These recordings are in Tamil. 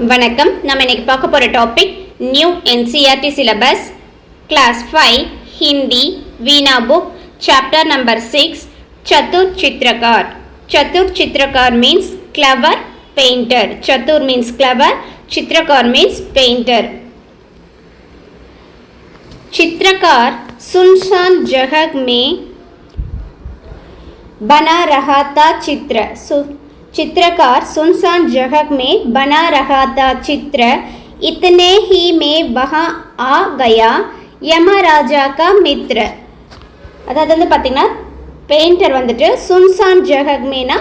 வணக்கம். நம்ம இன்னைக்கு பார்க்க போகிற topic new NCERT syllabus class 5 Hindi Veena book chapter number 6 Chatur Chitrakar. Chatur Chitrakar means clever painter. Chatur means clever, Chitrakar means painter. चित्रकार सुनसान जगह में बना रहा था चित्र. चित्रकार सुनसान जगह में बना रहा था चित्र. इतने ही में वहाँ आ गया यमराजा का मित्र. அதாவது வந்து பார்த்திங்கன்னா பெயிண்டர் வந்துட்டு சுன்சான் ஜகக்மேனா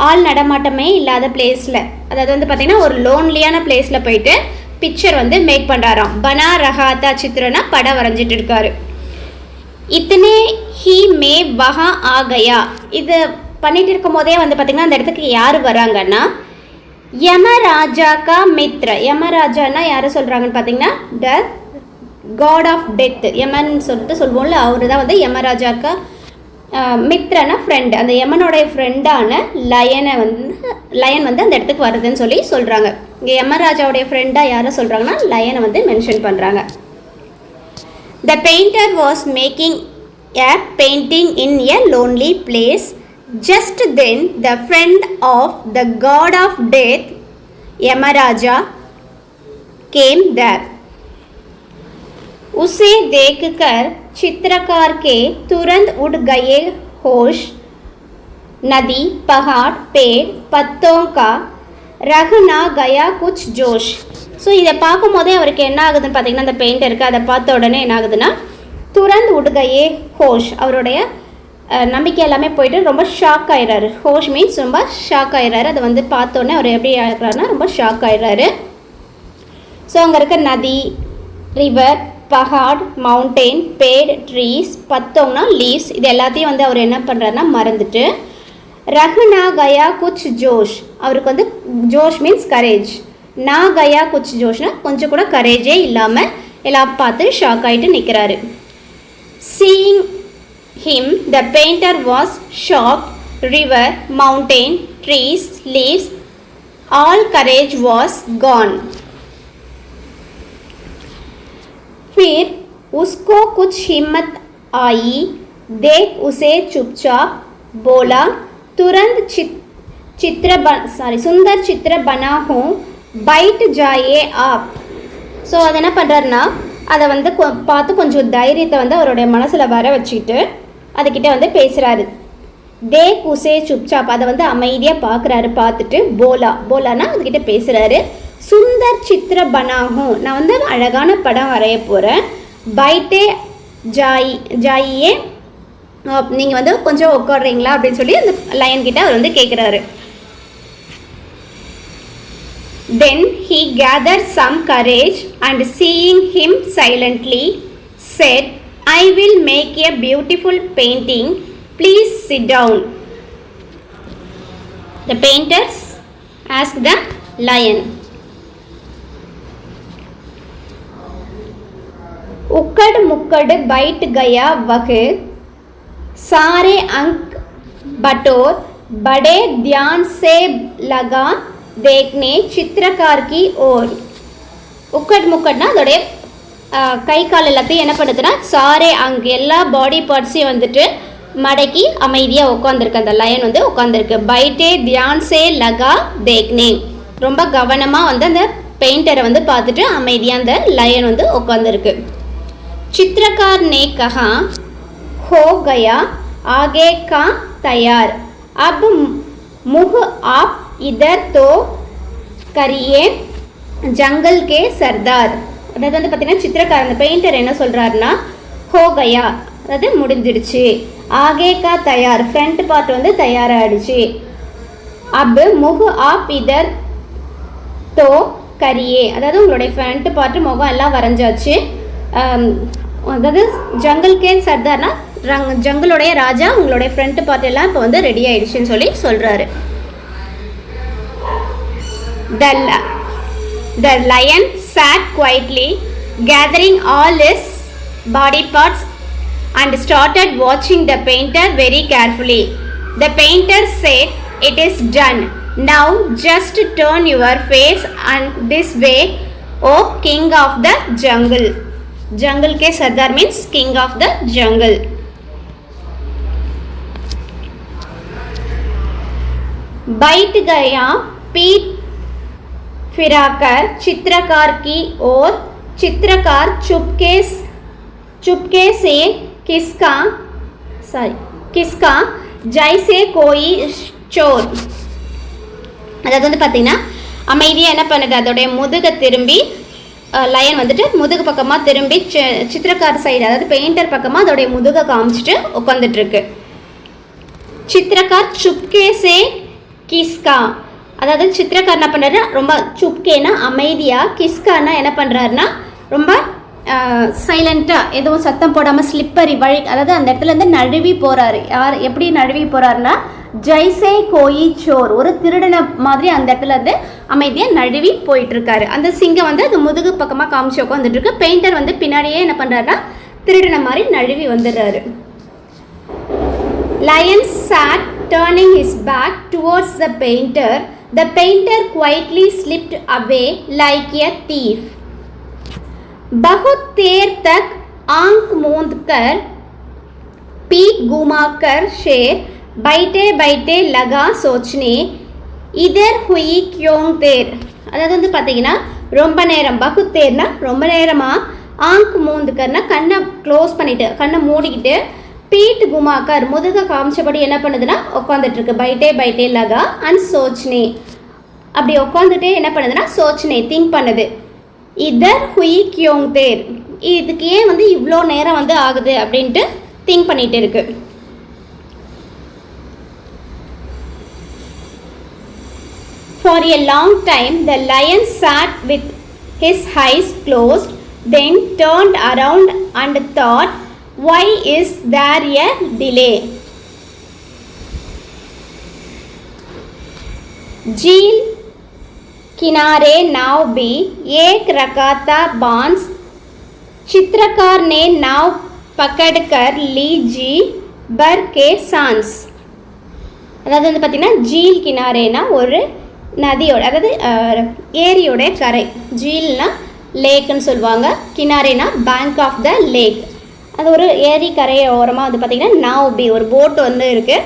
ஆள் நடமாட்டமே இல்லாத பிளேஸில், அதாவது வந்து பார்த்திங்கன்னா ஒரு லோன்லியான பிளேஸில் போயிட்டு பிக்சர் வந்து மேக் பண்ணுறாராம். பனா ரஹாத்தா சித்திரனா படம் வரைஞ்சிட்டு இருக்காரு. இத்தனே ஹி மே வஹா ஆகயா, இது பண்ணிட்டு இருக்கும் போதே வந்து பார்த்திங்கன்னா அந்த இடத்துக்கு யார் வராங்கன்னா யமராஜா கா மித்ர. யமராஜானா யாரை சொல்கிறாங்கன்னு பார்த்தீங்கன்னா த காட் ஆஃப் டெத், யமன் சொல்லிட்டு சொல்லுவோம்ல, அவர் தான் வந்து யமராஜாக்கா மித்ரனா ஃப்ரெண்டு. அந்த யமனோடைய ஃப்ரெண்டான லயன் வந்து அந்த இடத்துக்கு வருதுன்னு சொல்லி சொல்கிறாங்க. இங்கே யமராஜாவுடைய ஃப்ரெண்டாக யாரை சொல்கிறாங்கன்னா லயனை வந்து மென்ஷன் பண்ணுறாங்க. The painter was making a painting in a lonely place. Just then the friend of the god of death Yamaraja came there. उसे देखकर चित्रकार के तुरंत उड़ गए होश. नदी, पहाड़, पेड़, पत्तों का रह ना गया कुछ जोश. ஸோ இதை பார்க்கும் போதே அவருக்கு என்ன ஆகுதுன்னு பார்த்தீங்கன்னா அந்த பெயிண்டருக்கு அதை பார்த்த உடனே என்ன ஆகுதுன்னா துரந்த் உடுகையே ஹோஷ், அவருடைய நம்பிக்கை எல்லாமே போயிட்டு ரொம்ப ஷாக் ஆயிடுறாரு. ஹோஷ் மீன்ஸ் ரொம்ப ஷாக் ஆயிடுறாரு. அதை வந்து பார்த்தோன்னே அவர் எப்படி ஆகிறாருன்னா ரொம்ப ஷாக் ஆயிடுறாரு. ஸோ அங்கே இருக்க நதி, ரிவர், பஹாட், மவுண்டெயின், பேட், ட்ரீஸ், பத்தோம்னா லீவ்ஸ், இது எல்லாத்தையும் வந்து அவர் என்ன பண்ணுறாருன்னா மறந்துட்டு ரஹ்னா கயா குச் ஜோஷ், அவருக்கு வந்து ஜோஷ் மீன்ஸ் கரேஜ், நா கயா குச் ஜோஷ்னா கொஞ்சம் கூட கரேஜே இல்லாமல் எல்லாம் பார்த்து ஷாக் ஆகிட்டு நிற்கிறாரு. Seeing him the painter was shock. River, mountain, trees, leaves, all courage was Khan. फिर उसको कुछ हिम्मत आई. देख उसे चुपचाप बोला, तुरंत सुंदर चित्र बना हूँ, बैठ जाइए आप. ஸோ அதை என்ன பண்ணுறாருன்னா அதை வந்து பார்த்து கொஞ்சம் தைரியத்தை வந்து அவருடைய மனசில் வர வச்சுக்கிட்டு அதுக்கிட்ட வந்து பேசுகிறாரு. தேக் உசே சுப்சாப், அதை வந்து அமைதியாக பார்க்குறாரு. பார்த்துட்டு போலானா அதுக்கிட்ட பேசுகிறாரு. சுந்தர் சித்திர பனாகும், நான் வந்து அழகான படம் வரைய போகிறேன். பைட்டே ஜாயியே, நீங்கள் வந்து கொஞ்சம் உட்காடுறீங்களா அப்படின்னு சொல்லி அந்த லயன்கிட்ட அவர் வந்து கேட்குறாரு. தென் he gathered some courage and seeing him silently said, I will make a beautiful painting, please sit down. The painters asked the lion. उकड़ मुकड़ बैठ गया वह, सारे अंक बटोर, बड़े ध्यान से लगा देखने चित्रकार की ओर. उकड़ मुकड़ना அதோடைய கை கால் எல்லாத்தையும் என்ன பண்ணுதுன்னா சாரே அங்கு எல்லா பாடி பார்ட்ஸையும் வந்துட்டு மடக்கி அமைதியாக உட்காந்துருக்கு. அந்த லயன் வந்து உட்காந்துருக்கு. பைட்டே தியான் சே லகா தேக்னே, ரொம்ப கவனமாக வந்து அந்த பெயிண்டரை வந்து பார்த்துட்டு அமைதியாக அந்த லயன் வந்து உட்காந்துருக்கு. चित्रकार ने कहा, हो गया आगे का तैयार, अब मुँह आप इधर तो करिए जंगल के सरदार. அதாவது வந்து பார்த்தீங்கன்னா சித்திரக்கார் அந்த பெயிண்டர் என்ன சொல்கிறாருன்னா ஹோ கயா, அதாவது முடிஞ்சிடுச்சு. ஆகே கா தயார், ஃப்ரண்ட் பார்ட் வந்து தயாராகிடுச்சு. அப் முஹ் ஆப் இதர் தோ கரியே, அதாவது உங்களுடைய ஃப்ரண்ட் பார்ட்டு முகம் எல்லாம் வரைஞ்சாச்சு. அதாவது ஜங்கல்கே சர்தார்னா ஜங்கலுடைய ராஜா, உங்களுடைய ஃப்ரண்ட் பார்ட் எல்லாம் இப்போ வந்து ரெடி ஆயிடுச்சுன்னு சொல்லி சொல்கிறாரு. The lion sat quietly, gathering all his body parts and started watching the painter very carefully. The painter said, it is done. Now just turn your face and this way, O king of the jungle. Jungle ke sardar means king of the jungle. बैठ गया पीठ फिराकर चित्रकार की ओर, चित्रकार चुपके से किसका जैसे कोई चोर. அதாவது வந்து பார்த்தீங்கன்னா அமைதியாக என்ன பண்ணுது, அதோடைய முதுகை திரும்பி லயன் வந்துட்டு முதுகு பக்கமாக திரும்பி சித்திரக்கார் சைடு அதாவது பெயிண்டர் பக்கமாக அதோடைய முதுகை காமிச்சிட்டு உட்காந்துட்ருக்கு. சித்திரக்கார் சுப்கேசே கிஸ்கா, அதாவது சித்திரக்கார் என்ன பண்ணுறாரு ரொம்ப சுப்கேனா அமைதியாக, கிஸ்கானா என்ன பண்ணுறாருன்னா ரொம்ப சைலண்ட்டாக எதுவும் சத்தம் போடாமல் ஸ்லிப்பரி வழி, அதாவது அந்த இடத்துல இருந்து நழுவி போகிறாரு. எப்படி நழுவி போகிறாருன்னா ஜெய்சே கோயி சோர், ஒரு திருடனை மாதிரி அந்த இடத்துல இருந்து அமைதியாக நழுவி போயிட்டுருக்காரு. அந்த சிங்கம் வந்து அது முதுகு பக்கமாக காமிச்சு உட்காந்துட்டு இருக்கு. பெயிண்டர் வந்து பின்னாடியே என்ன பண்ணுறாருன்னா திருடனை மாதிரி நழுவி வந்துடுறாரு. Lion sat turning his back towards the painter. The painter quietly slipped away like a thief. बहुत देर तक आंख मूंद कर पीठ घुमाकर शेर बैठे बैठे लगा सोचने इधर हुई क्यों देर. அதாவது வந்து பார்த்தீங்கன்னா ரொம்ப நேரம், பகுத் தேர்னா ரொம்ப நேரமாக, ஆங்க் மூந்துக்கர்னா கண்ணை க்ளோஸ் பண்ணிவிட்டு கண்ணை மூடிக்கிட்டு, பீட் குமாக்கர் முதுக காமிச்சபடி என்ன பண்ணுதுன்னா உட்காந்துட்ருக்கு. பைட்டே பைட்டே லகா அண்ட் சோச்னே, அப்படி உட்காந்துட்டே என்ன பண்ணுதுன்னா சோச்னே திங்க் பண்ணுது. இதர் ஹுயி கியோங் தேர், இதுக்கு ஏன் வந்து இவ்வளோ நேரம் வந்து ஆகுது அப்படின்ட்டு திங்க் பண்ணிகிட்டு இருக்கு. For a long time the lion sat with his eyes closed, then turned around and thought, why is there a delay? झील किनारे नाव भी एक रखा था बांस, चित्रकार ने नाव पकड़कर ली जी भर के सांस. அதாவது வந்து பார்த்திங்கன்னா ஜீல் கினாரேனா ஒரு நதியோட, அதாவது ஏரியோட கரை. ஜீல்னா லேக்குன்னு சொல்லுவாங்க, கினாரேனா பேங்க் ஆஃப் த லேக். அது ஒரு ஏரி கரையை ஓரமாக வந்து பார்த்திங்கன்னா நாவ் பி ஒரு போட் வந்து இருக்குது.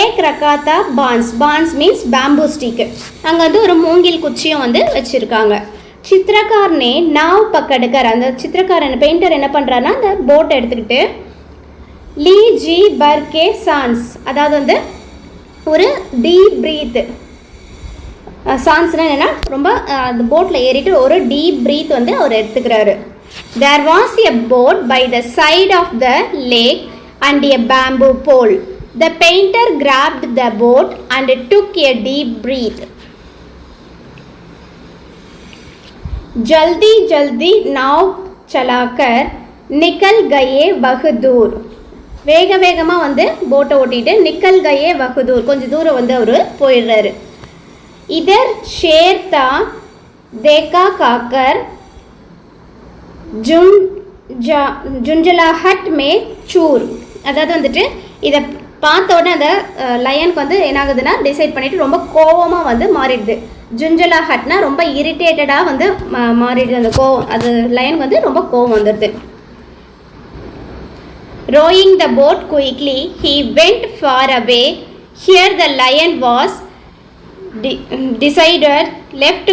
ஏக் ரக்காத்தா பான்ஸ், பான்ஸ் மீன்ஸ் பேம்பூ ஸ்டிக்கு. அங்கே வந்து ஒரு மூங்கில் குச்சியும் வந்து வச்சுருக்காங்க. சித்திரக்காரனே நாவ் பக்கடுக்கர், அந்த சித்திரக்காரன் பெயிண்டர் என்ன பண்ணுறாருன்னா அந்த போட்டை எடுத்துக்கிட்டு லீ ஜி பர்கே சான்ஸ், அதாவது வந்து ஒரு டீப் ப்ரீத். சான்ஸ்னால் என்னென்னா ரொம்ப அந்த போட்டில் ஏறிட்டு ஒரு டீப் ப்ரீத் வந்து அவர் எடுத்துக்கிறாரு. There was a boat by the side of the lake and a bamboo pole. The painter grabbed the boat and took a deep breath. जल्दी जल्दी नाव चलाकर निकल गए बहादुर. வேக வேகமாக வந்து போட்டை ஓட்டிட்டு நிக்கல் கயே வகுதூர், கொஞ்சம் தூரம் வந்து அவர் போயிடுறாரு. இதர் ஷேர்தா தேக்கா காக்கர் ஜுஞ்சலாஹட் மே சூர், அதாவது வந்துட்டு இதை பார்த்த உடனே அந்த லயனுக்கு வந்து என்னாகுதுன்னா டிசைட் பண்ணிவிட்டு ரொம்ப கோவமாக வந்து மாறிடுது. ஜுஞ்சலாஹட்னா ரொம்ப இரிட்டேட்டடாக வந்து மாறிடுது அந்த கோவம், அது லயனுக்கு வந்து ரொம்ப கோவம் வந்துடுது. Rowing the boat quickly, he went far away. Here the lion was decided, left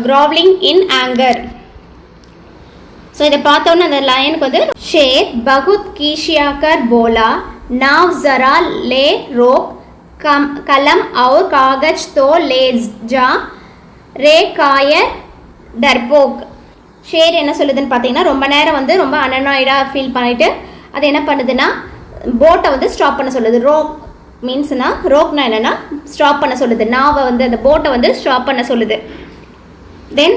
groveling in anger. So இதை பார்த்தோன்னே அந்த லயனுக்கு வந்து ஷேர் பகுத் கீஷியாக்கர் போலா நாவ் ஜரா லே ரோக் கலம் और कागज तो ले जा ரே காயர் டர்போக். ஷேர் என்ன சொல்லுதுன்னு பார்த்தீங்கன்னா ரொம்ப நேரம் வந்து ரொம்ப அனனாய்டாக ஃபீல் பண்ணிவிட்டு அது என்ன பண்ணுதுன்னா போட்டை வந்து ஸ்டாப் பண்ண சொல்லுது. ரோக் மீன்ஸ்னா ரோக்னா என்னென்னா ஸ்டாப் பண்ண சொல்லுது. நாவை வந்து அந்த போட்டை வந்து ஸ்டாப் பண்ண சொல்லுது. தென்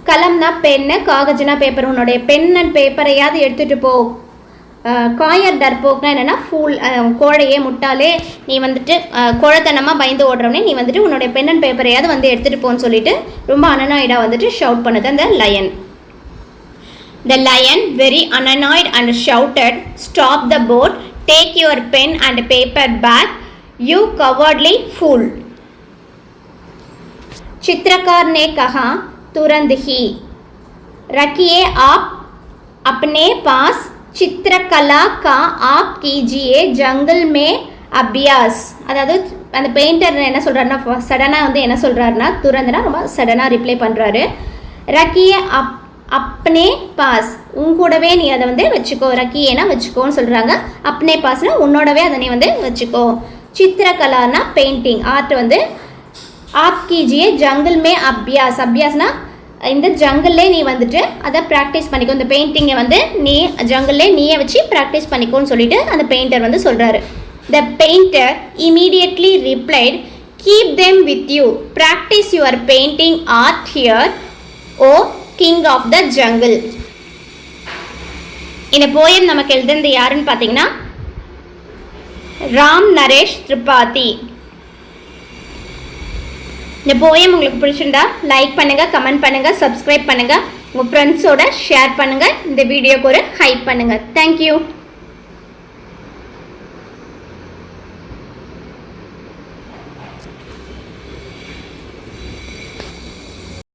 கலம்னா பென்னு, காகஜ்னா பேப்பர், உன்னுடைய பென் அண்ட் பேப்பரையாவது எடுத்துகிட்டு போ. காயர் டர்போக்னா என்னென்னா ஃபூல், கோழையே முட்டாளே, நீ வந்துட்டு கோழைத்தனமாக பயந்து ஓடுறவனே, நீ வந்துட்டு உன்னுடைய பென் அண்ட் பேப்பரையாவது வந்து எடுத்துகிட்டு போன்னு சொல்லிட்டு ரொம்ப அனனாய்டாக வந்துட்டு ஷவுட் பண்ணுது அந்த line. The lion, very annoyed and shouted, "Stop the boat! Take your pen and paper back, you cowardly fool!" चित्रकार ने कहा तुरंत ही रखिए आप अपने पास चित्रकला का आप कीजिए जंगल में अभ्यास அதாவது அந்த பெயிண்டர் என்ன சொல்கிறாருன்னா சடனாக வந்து என்ன சொல்கிறாருன்னா துரந்துனா ரொம்ப சடனாக ரிப்ளை பண்ணுறாரு. ரக்கியே அப்னே பாஸ் உன் கூடவே நீ அதை வந்து வச்சுக்கோ, ரக்கியேனா வச்சுக்கோன்னு சொல்கிறாங்க. அப்னே பாஸ்னா உன்னோடவே அதை நீ வந்து வச்சுக்கோ. சித்திரகலானா பெயிண்டிங் ஆர்ட் வந்து आप कीजिए जंगल में अभ्यास अभ्यासना இந்த ஜங்கல்லே நீ வந்துட்டு அதை ப்ராக்டிஸ் பண்ணிக்கோ, இந்த பெயிண்டிங்கை வந்து நீ ஜங்கல்லே நீயே வச்சு ப்ராக்டிஸ் பண்ணிக்கோன்னு சொல்லிட்டு அந்த பெயிண்டர் வந்து சொல்கிறாரு. The painter immediately replied keep them with you practice your painting art here O king of the jungle. இந்த போயம் நமக்கு எழுதுனது யாருன்னு பார்த்தீங்கன்னா ராம் நரேஷ் திரிபாதி. இந்த போயம் உங்களுக்கு பிடிச்சிருந்தா லைக் பண்ணுங்கள், கமெண்ட் பண்ணுங்கள், சப்ஸ்கிரைப் பண்ணுங்கள், உங்கள் ஃப்ரெண்ட்ஸோட ஷேர் பண்ணுங்கள், இந்த வீடியோக்கு ஒரு ஹைப் பண்ணுங்கள். தேங்க்யூ.